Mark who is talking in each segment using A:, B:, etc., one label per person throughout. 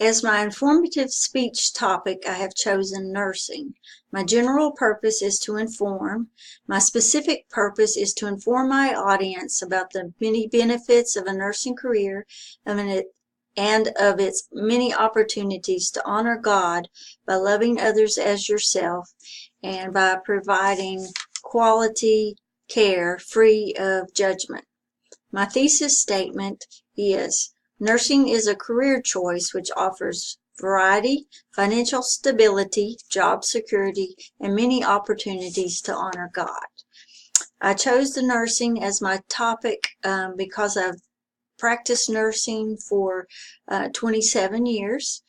A: As my informative speech topic, I have chosen nursing. My general purpose is to inform. My specific purpose is to inform my audience about the many benefits of a nursing career and of its many opportunities to honor God by loving others as yourself and by providing quality care free of judgment. My thesis statement is, nursing is a career choice which offers variety, financial stability, job security, and many opportunities to honor God. I chose the nursing as my topic because I've practiced nursing for 27 years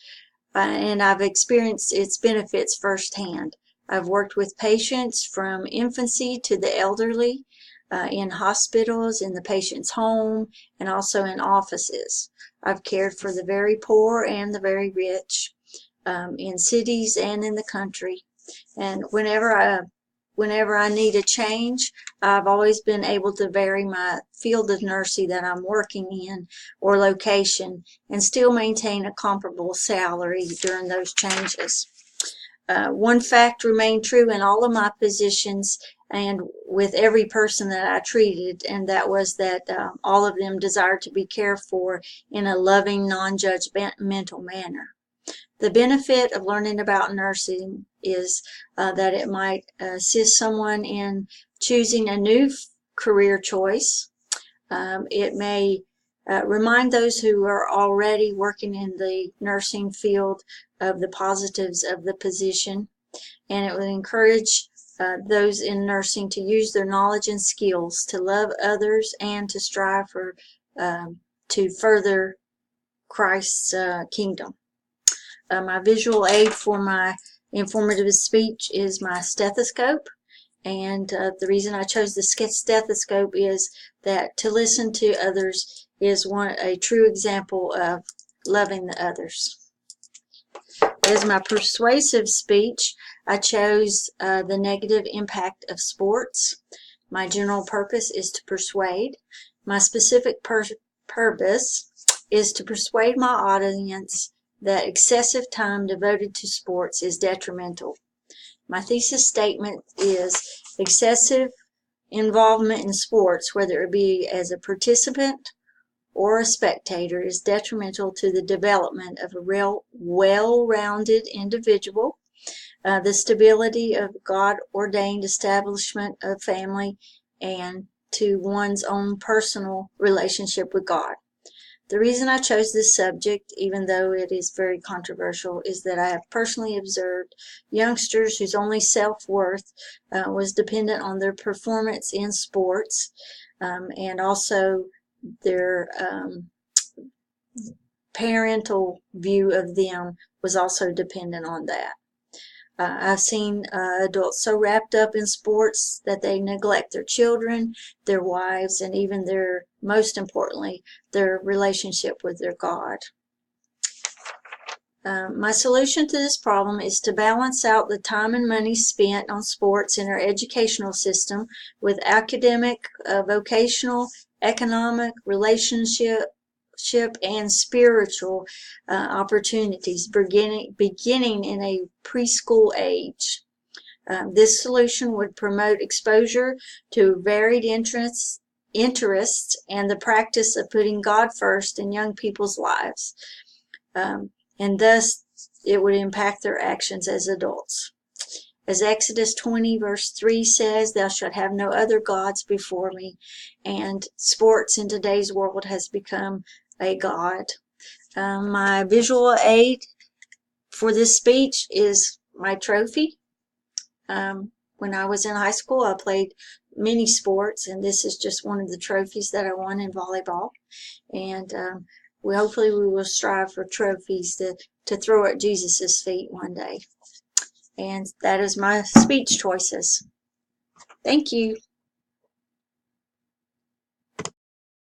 A: and I've experienced its benefits firsthand. I've worked with patients from infancy to the elderly, in hospitals, in the patient's home, and also in offices. I've cared for the very poor and the very rich, in cities and in the country. And whenever I need a change, I've always been able to vary my field of nursing that I'm working in or location and still maintain a comparable salary during those changes. One fact remained true in all of my positions and with every person that I treated, and that was that all of them desired to be cared for in a loving, non-judgmental manner. The benefit of learning about nursing is that it might assist someone in choosing a new career choice. It may remind those who are already working in the nursing field of the positives of the position, and it would encourage those in nursing to use their knowledge and skills to love others and to strive for to further Christ's kingdom. My visual aid for my informative speech is my stethoscope, and the reason I chose the stethoscope is that to listen to others is a true example of loving the others. As my persuasive speech, I chose the negative impact of sports. My general purpose is to persuade. My specific purpose is to persuade my audience that excessive time devoted to sports is detrimental. My thesis statement is, excessive involvement in sports, whether it be as a participant or a spectator, is detrimental to the development of a real well-rounded individual, the stability of God-ordained establishment of family, and to one's own personal relationship with God. The reason I chose this subject, even though it is very controversial, is that I have personally observed youngsters whose only self-worth was dependent on their performance in sports, and also their parental view of them was also dependent on that. I've seen adults so wrapped up in sports that they neglect their children, their wives, and even most importantly, their relationship with their God. My solution to this problem is to balance out the time and money spent on sports in our educational system with academic, vocational, economic, relationship, and spiritual opportunities beginning in a preschool age. This solution would promote exposure to varied interests and the practice of putting God first in young people's lives, and thus it would impact their actions as adults. As Exodus 20 verse 3 says, "Thou shalt have no other gods before me," and sports in today's world has become a god. My visual aid for this speech is my trophy. When I was in high school, I played many sports, and this is just one of the trophies that I won in volleyball. And hopefully we will strive for trophies to throw at Jesus' feet one day. And that is my speech choices. Thank you.